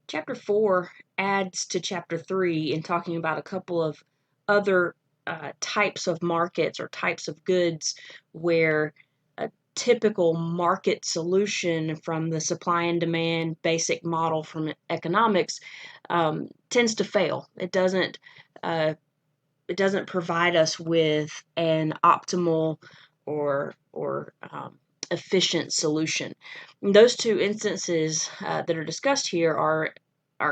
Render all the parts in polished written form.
Chapter 4 adds to Chapter 3 in talking about a couple of other types of markets or types of goods where a typical market solution from the supply and demand basic model from economics tends to fail. It doesn't provide us with an optimal or efficient solution. And those two instances that are discussed here are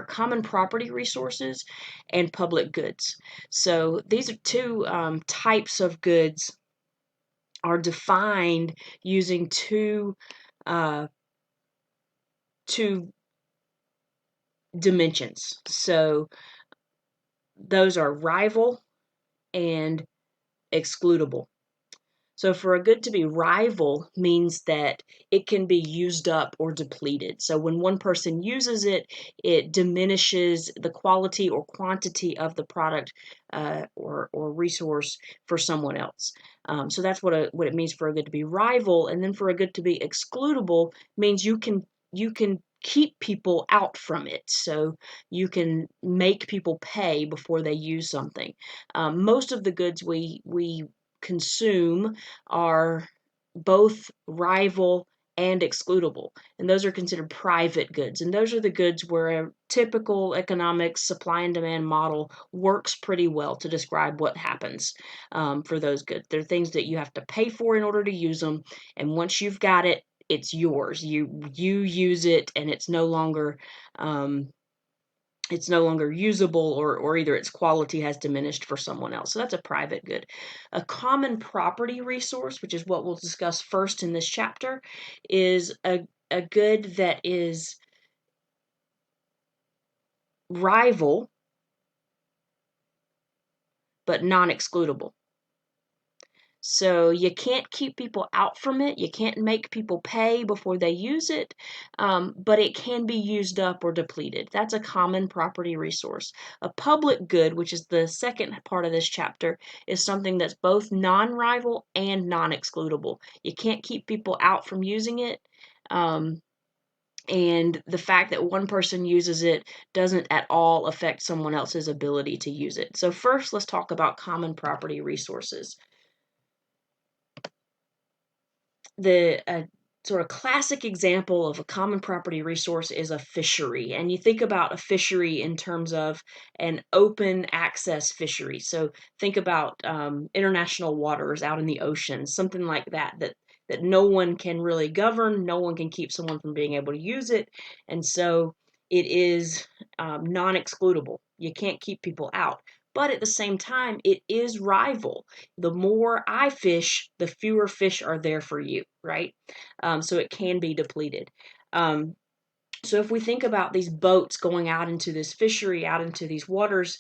common property resources and public goods. So these are two types of goods are defined using uh, two dimensions. So those are rival and excludable. So for a good to be rival means that it can be used up or depleted. So when one person uses it, it diminishes the quality or quantity of the product or resource for someone else. So that's what it means for a good to be rival. And then for a good to be excludable means you can keep people out from it. So you can make people pay before they use something. Most of the goods we consume are both rival and excludable, and those are considered private goods. And those are the goods where a typical economic supply and demand model works pretty well to describe what happens for those goods. They're things that you have to pay for in order to use them, and once you've got it, it's yours. You use it, and it's no longer usable, or either its quality has diminished for someone else. So that's a private good. A common property resource, which is what we'll discuss first in this chapter, is a good that is rival but non-excludable. So you can't keep people out from it. You can't make people pay before they use it, but it can be used up or depleted. That's a common property resource. A public good, which is the second part of this chapter, is something that's both non-rival and non-excludable. You can't keep people out from using it. And the fact that one person uses it doesn't at all affect someone else's ability to use it. So first, let's talk about common property resources. The sort of classic example of a common property resource is a fishery. And you think about a fishery in terms of an open access fishery. So think about international waters out in the ocean, something like that no one can really govern, no one can keep someone from being able to use it. And so it is non-excludable. You can't keep people out. But at the same time, it is rival. The more I fish, the fewer fish are there for you, right? So it can be depleted. So if we think about these boats going out into this fishery, out into these waters,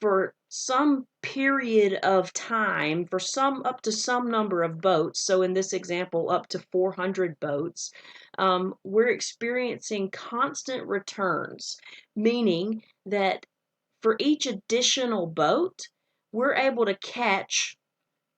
for some period of time, for some up to some number of boats, so in this example, up to 400 boats, we're experiencing constant returns, meaning that for each additional boat, we're able to catch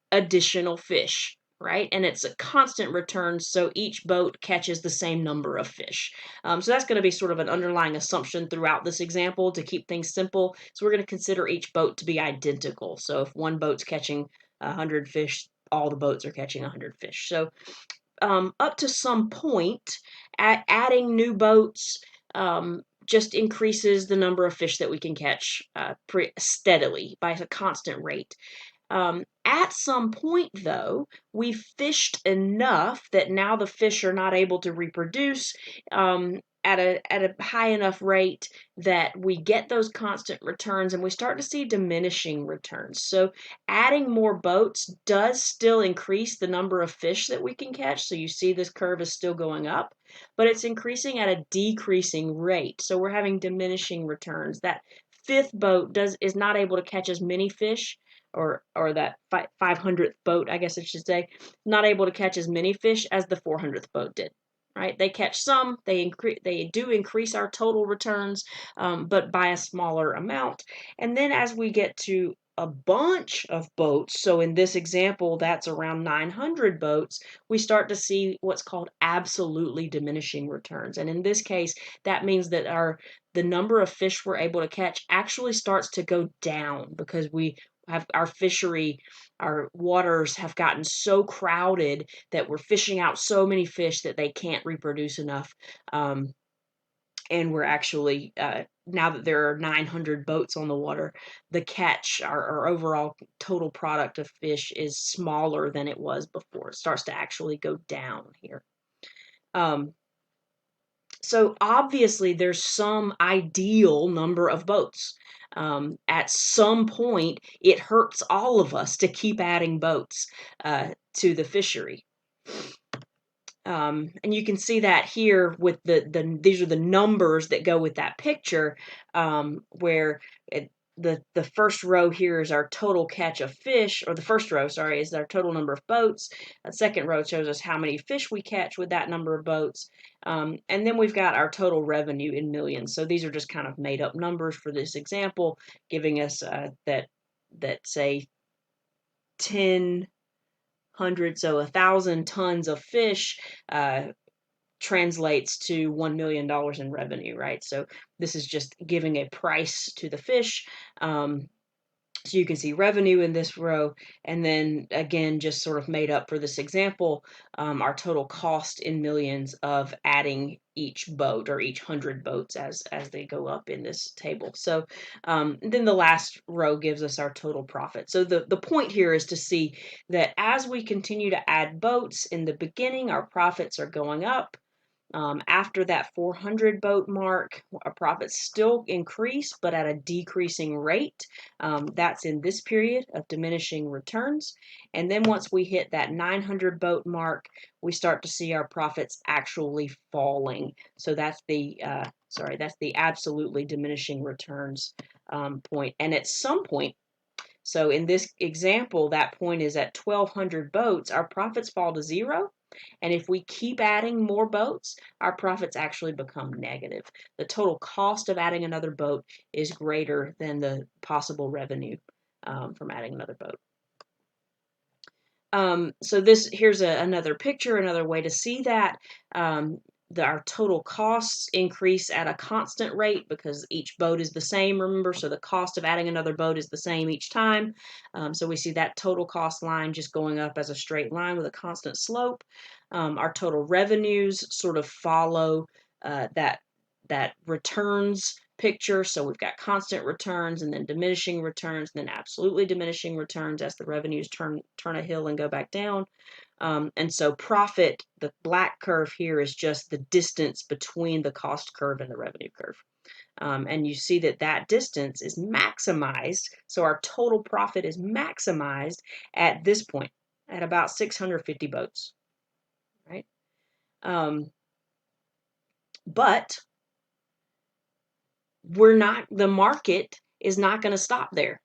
additional fish, right? And it's a constant return, so each boat catches the same number of fish. So that's going to be sort of an underlying assumption throughout this example to keep things simple. So we're going to consider each boat to be identical. So if one boat's catching 100 fish, all the boats are catching 100 fish. So up to some point, adding new boats just increases the number of fish that we can catch steadily by a constant rate. At some point, though, we've fished enough that now the fish are not able to reproduce at a high enough rate that we get those constant returns, and we start to see diminishing returns. So adding more boats does still increase the number of fish that we can catch. So you see this curve is still going up, but it's increasing at a decreasing rate. So we're having diminishing returns. That fifth boat is not able to catch as many fish, or that 500th boat, I guess I should say, not able to catch as many fish as the 400th boat did. Right? They catch some, they do increase our total returns, but by a smaller amount. And then as we get to a bunch of boats, so in this example, that's around 900 boats, we start to see what's called absolutely diminishing returns. And in this case, that means that the number of fish we're able to catch actually starts to go down because we have our fishery, our waters have gotten so crowded that we're fishing out so many fish that they can't reproduce enough. And we're actually, now that there are 900 boats on the water, the catch, our overall total product of fish is smaller than it was before. It starts to actually go down here. So obviously there's some ideal number of boats. At some point, it hurts all of us to keep adding boats to the fishery. And you can see that here with these are the numbers that go with that picture, where the first row here is our total catch of fish, or the first row, sorry, is our total number of boats. The second row shows us how many fish we catch with that number of boats. And then we've got our total revenue in millions. So these are just kind of made up numbers for this example, giving us that say so 1,000 tons of fish translates to $1 million in revenue, right? So this is just giving a price to the fish. So you can see revenue in this row, and then again, just sort of made up for this example, our total cost in millions of adding each boat or each 100 boats as they go up in this table. So then the last row gives us our total profit. So the point here is to see that as we continue to add boats in the beginning, our profits are going up. After that 400 boat mark, our profits still increase, but at a decreasing rate. That's in this period of diminishing returns. And then once we hit that 900 boat mark, we start to see our profits actually falling. So that's the absolutely diminishing returns point. And at some point, so in this example, that point is at 1,200 boats, our profits fall to zero. And if we keep adding more boats, our profits actually become negative. The total cost of adding another boat is greater than the possible revenue from adding another boat. So here's another picture, another way to see that. Our total costs increase at a constant rate because each boat is the same, remember, so the cost of adding another boat is the same each time. So we see that total cost line just going up as a straight line with a constant slope. Our total revenues sort of follow that returns picture. So we've got constant returns and then diminishing returns, and then absolutely diminishing returns as the revenues turn a hill and go back down. And so profit, the black curve here, is just the distance between the cost curve and the revenue curve. And you see that distance is maximized. So our total profit is maximized at this point, at about 650 boats, right? But the market is not going to stop there.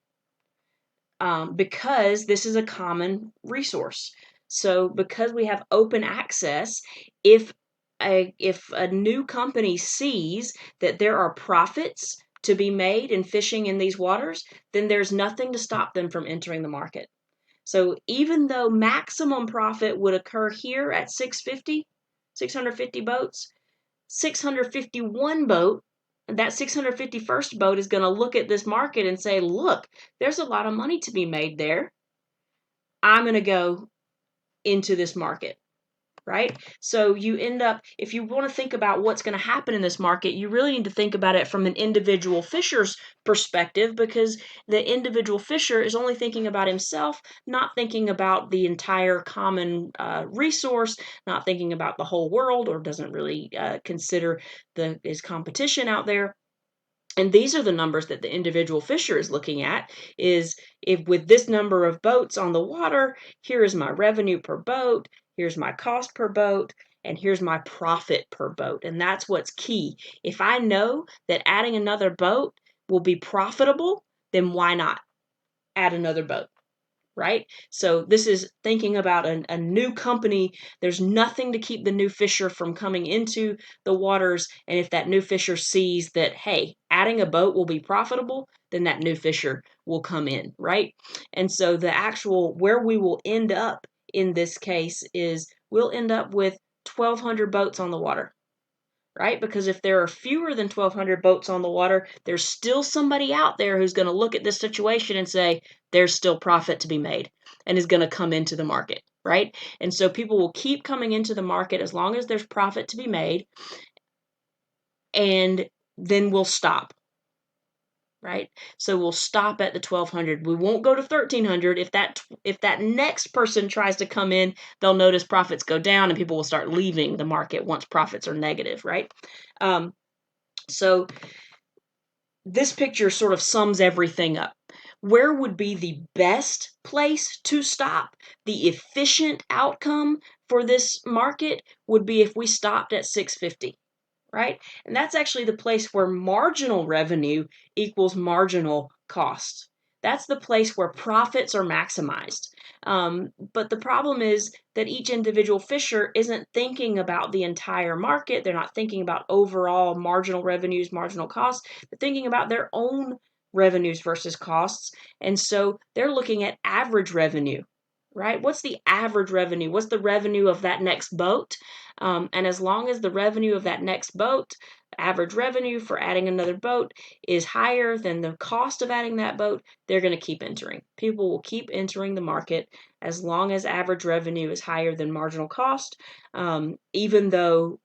Because this is a common resource. So because we have open access, if a new company sees that there are profits to be made in fishing in these waters, then there's nothing to stop them from entering the market. So even though maximum profit would occur here at 650 boats, 651 boat, that 651st boat is going to look at this market and say, look, there's a lot of money to be made there. I'm going to go into this market, right? So you end up, if you want to think about what's going to happen in this market, you really need to think about it from an individual fisher's perspective, because the individual fisher is only thinking about himself, not thinking about the entire common resource, not thinking about the whole world, or doesn't really consider his competition out there. And these are the numbers that the individual fisher is looking at, is if with this number of boats on the water, here is my revenue per boat, here's my cost per boat, and here's my profit per boat. And that's what's key. If I know that adding another boat will be profitable, then why not add another boat? right? So this is thinking about a new company. There's nothing to keep the new fisher from coming into the waters. And if that new fisher sees that, hey, adding a boat will be profitable, then that new fisher will come in, right? And so the actual where we will end up in this case is we'll end up with 1,200 boats on the water, right? Because if there are fewer than 1,200 boats on the water, there's still somebody out there who's going to look at this situation and say, there's still profit to be made, and is going to come into the market, right? And so people will keep coming into the market as long as there's profit to be made, and then we'll stop. Right, so we'll stop at the 1,200. We won't go to 1,300. If that next person tries to come in, they'll notice profits go down, and people will start leaving the market once profits are negative. Right, so this picture sort of sums everything up. Where would be the best place to stop? The efficient outcome for this market would be if we stopped at 650, right? And that's actually the place where marginal revenue equals marginal cost. That's the place where profits are maximized. But the problem is that each individual fisher isn't thinking about the entire market. They're not thinking about overall marginal revenues, marginal costs. They're thinking about their own revenues versus costs. And so they're looking at average revenue, right? What's the average revenue? What's the revenue of that next boat? And as long as the revenue of that next boat, average revenue for adding another boat, is higher than the cost of adding that boat, they're going to keep entering. People will keep entering the market as long as average revenue is higher than marginal cost, even though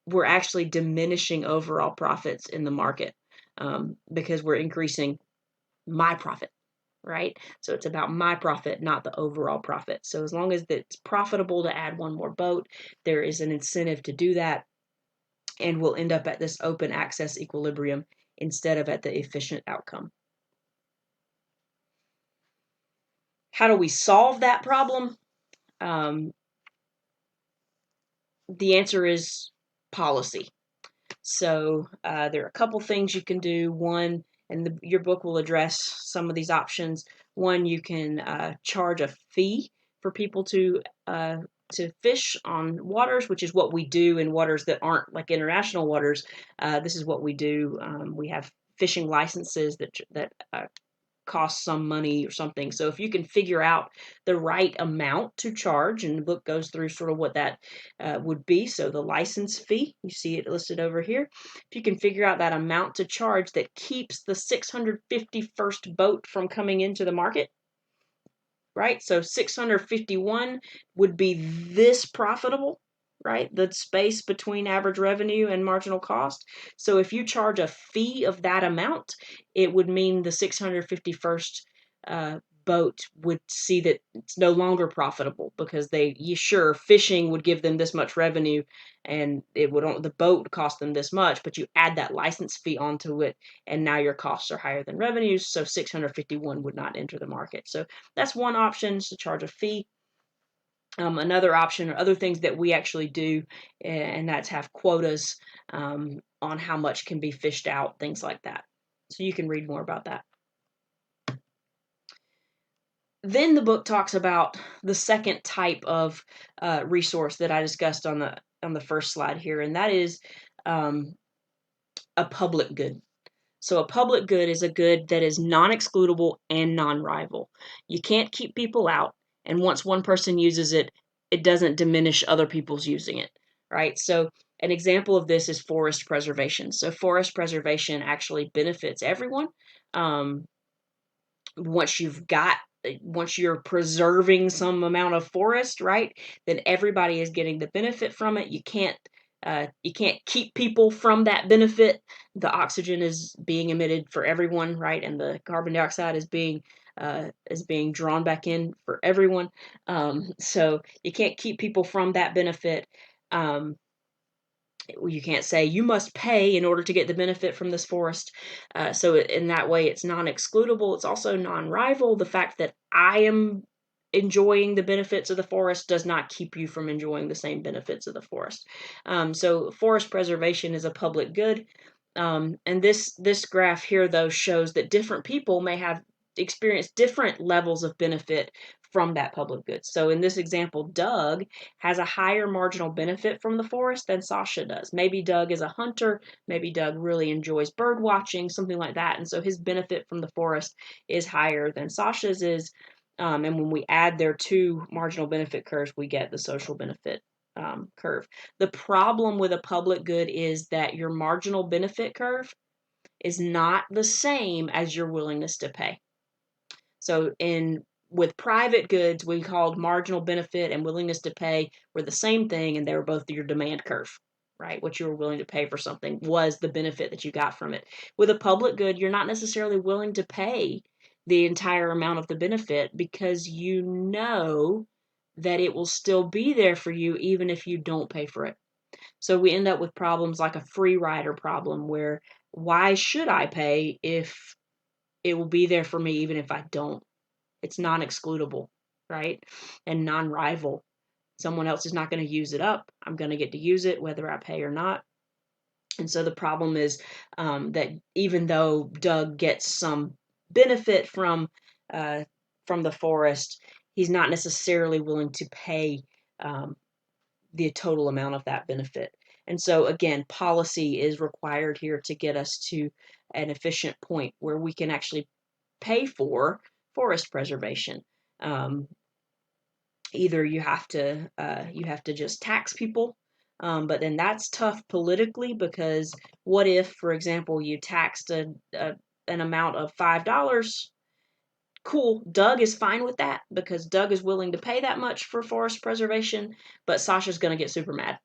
we're actually diminishing overall profits in the market, because we're increasing my profit, right? So it's about my profit, not the overall profit. So as long as it's profitable to add one more boat, there is an incentive to do that, and we'll end up at this open access equilibrium instead of at the efficient outcome. How do we solve that problem? Um, the answer is policy. So there are a couple things you can do. One, and your book will address some of these options. One, you can charge a fee for people to fish on waters, which is what we do in waters that aren't like international waters. This is what we do. We have fishing licenses that cost some money or something. So if you can figure out the right amount to charge, and the book goes through sort of what that would be. So the license fee, you see it listed over here. If you can figure out that amount to charge that keeps the 651st boat from coming into the market, right? So 651 would be this profitable, right? The space between average revenue and marginal cost. So if you charge a fee of that amount, it would mean the 651st boat would see that it's no longer profitable, because sure, fishing would give them this much revenue, and it would the boat cost them this much, but you add that license fee onto it, and now your costs are higher than revenues, so 651 would not enter the market. So that's one option, is to charge a fee. Another option, or other things that we actually do, and that's have quotas on how much can be fished out, things like that. So you can read more about that. Then the book talks about the second type of resource that I discussed on the first slide here, and that is a public good. So a public good is a good that is non-excludable and non-rival. You can't keep people out, and once one person uses it, it doesn't diminish other people's using it, right? So an example of this is forest preservation. So forest preservation actually benefits everyone. Um, once you're preserving some amount of forest, right, then everybody is getting the benefit from it. You can't keep people from that benefit. The oxygen is being emitted for everyone, right, and the carbon dioxide is being drawn back in for everyone. So you can't keep people from that benefit. You can't say you must pay in order to get the benefit from this forest. So in that way, it's non-excludable. It's also non-rival. The fact that I am enjoying the benefits of the forest does not keep you from enjoying the same benefits of the forest. So forest preservation is a public good. And this graph here, though, shows that different people may have experience different levels of benefit from that public good. So in this example, Doug has a higher marginal benefit from the forest than Sasha does. Maybe Doug is a hunter, maybe Doug really enjoys bird watching, something like that. And so his benefit from the forest is higher than Sasha's is. And when we add their two marginal benefit curves, we get the social benefit curve. The problem with a public good is that your marginal benefit curve is not the same as your willingness to pay. So with private goods, we called marginal benefit and willingness to pay were the same thing, and they were both your demand curve, right? What you were willing to pay for something was the benefit that you got from it. With a public good, you're not necessarily willing to pay the entire amount of the benefit because you know that it will still be there for you even if you don't pay for it. So we end up with problems like a free rider problem where why should I pay if it will be there for me even if I don't? It's non-excludable, right? And non-rival. Someone else is not going to use it up. I'm going to get to use it whether I pay or not. And so the problem is that even though Doug gets some benefit from the forest, he's not necessarily willing to pay the total amount of that benefit. And so again, policy is required here to get us to an efficient point where we can actually pay for forest preservation. Um, Either you have to just tax people, but then that's tough politically because what if, for example, you taxed an amount of $5? Cool. Doug is fine with that because Doug is willing to pay that much for forest preservation, but Sasha's going to get super mad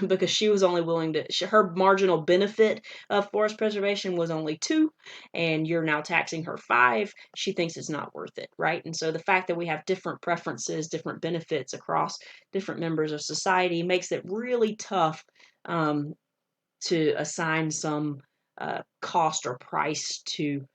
because she was only willing to, her marginal benefit of forest preservation was only 2, and you're now taxing her 5. She thinks it's not worth it, right? And so the fact that we have different preferences, different benefits across different members of society makes it really tough um, to assign some cost or price to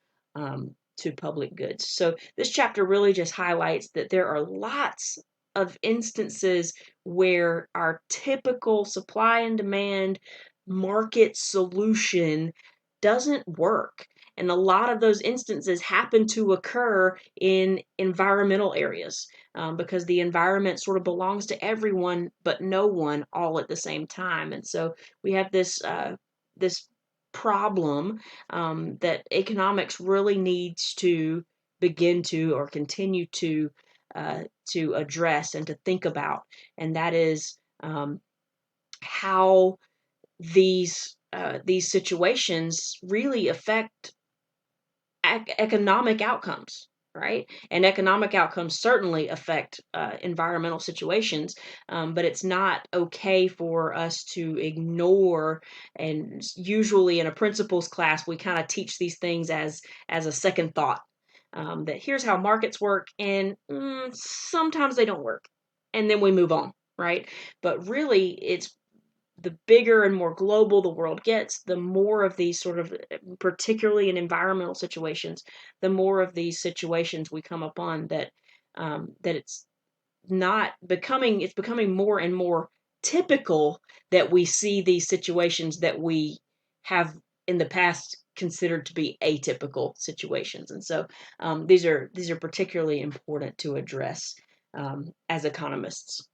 public goods. So this chapter really just highlights that there are lots of instances where our typical supply and demand market solution doesn't work. And a lot of those instances happen to occur in environmental areas because the environment sort of belongs to everyone but no one all at the same time. And so we have this problem that economics really needs to begin to or continue to address and to think about, and that is how these situations really affect economic outcomes, right? And economic outcomes certainly affect environmental situations, but it's not okay for us to ignore. And usually in a principles class, we kind of teach these things as a second thought. That here's how markets work, and sometimes they don't work, and then we move on, right? But really, it's the bigger and more global the world gets, the more of these sort of, particularly in environmental situations, the more of these situations we come upon that it's becoming more and more typical that we see these situations that we have in the past considered to be atypical situations. And so these are particularly important to address as economists.